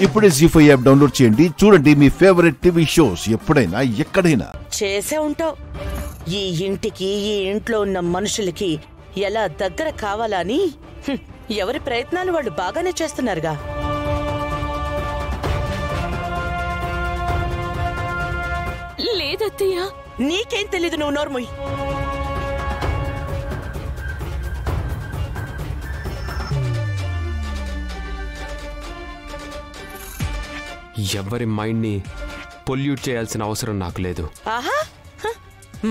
ఇప్పుడే జీ5 app download చేయండి. చూడండి మీ ఫేవరెట్ టీవీ షోస్ ఎప్పుడైనా ఎక్కడైనా. చేసే ఉంటావు. ఈ ఇంటికి ఈ ఇంట్లో ఉన్న మనుషులకి ఎలా దగ్గర కావాలని ఎవరి ప్రయత్నాలు వాళ్ళు బాగానే చేస్తున్నారుగా. లేదత్తయ్య, నీకేం తెలీదు, నువ్వు నోర్ముయ్. ఎవరి మైండ్ ని పొల్యూట్ చేయాల్సిన అవసరం నాకు లేదు. ఆహా,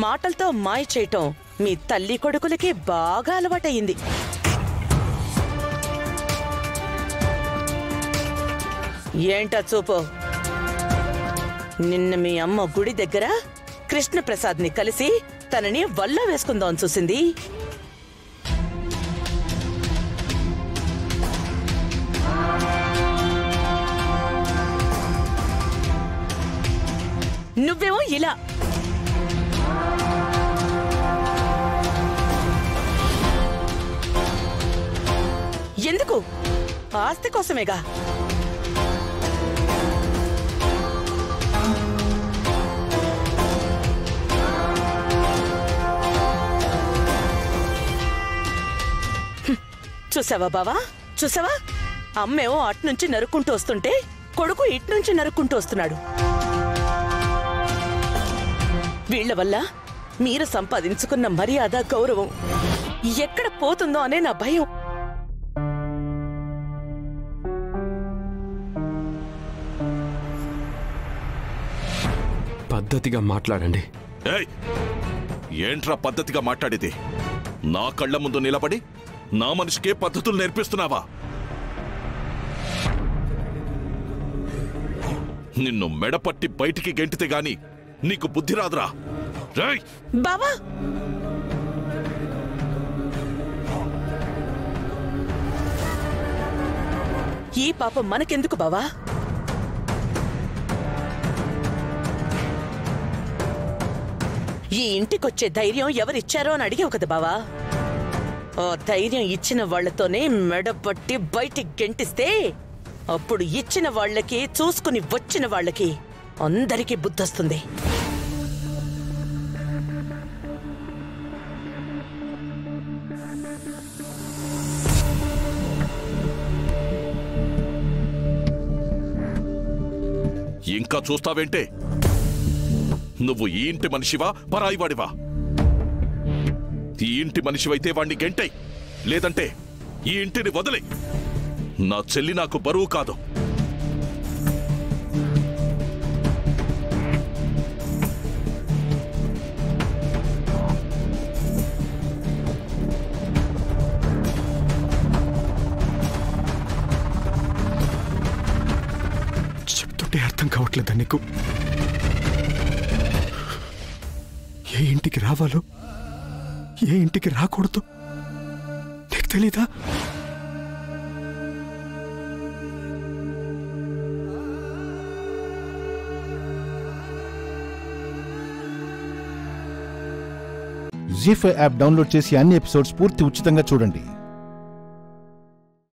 మాటలతో మాయ చేయటం మీ తల్లి కొడుకులకి బాగా అలవాటయింది. ఏంటా చూపు? నిన్న మీ అమ్మ గుడి దగ్గర కృష్ణప్రసాద్ ని కలిసి తనని వల్ల వేసుకుందాం చూసింది. నువ్వేమో ఇలా. ఎందుకు? ఆస్తి కోసమేగా. చూసావా బావా, చూసావా? అమ్మేమో అట్నుంచి నరుక్కుంటూ వస్తుంటే కొడుకు ఇట్నుంచి నరుక్కుంటూ వస్తున్నాడు. వీళ్ల వల్ల మీరు సంపాదించుకున్న మర్యాద, గౌరవం ఎక్కడ పోతుందో అనే నా భయం. పద్ధతిగా మాట్లాడండి. ఏంట్రా పద్ధతిగా మాట్లాడేది? నా కళ్ళ ముందు నిలబడి నా మనిషికే పద్ధతులు నేర్పిస్తున్నావా? నిన్ను మెడపట్టి బయటికి గెంటితే గాని నీకు బుద్ధి రాదురా. బావా, ఈ పాపం మనకెందుకు బావా? ఈ ఇంటికొచ్చే ధైర్యం ఎవరిచ్చారో అని అడిగావు కదా బావా. ఆ ధైర్యం ఇచ్చిన వాళ్లతోనే మెడపట్టి బయటికి గెంటిస్తే అప్పుడు ఇచ్చిన వాళ్లకి, చూసుకుని వచ్చిన వాళ్లకి అందరికీ బుద్ధొస్తుంది. ఇంకా చూస్తావేంటే? నువ్వు ఈ ఇంటి మనిషివా, పరాయివాడివా? ఈ ఇంటి మనిషివైతే వాణ్ణి గెంటై, లేదంటే ఈ ఇంటిని వదిలే. నా చెల్లి నాకు బరువు కాదు. చెప్తుంటే అర్థం కావట్లేదా నీకు? ఏ ఇంటికి రావాలో, ఏ ఇంటికి రాకూడదు నీకు తెలీదా? జీ5 యాప్ డౌన్లోడ్ చేసి అన్ని ఎపిసోడ్స్ పూర్తి ఉచితంగా చూడండి.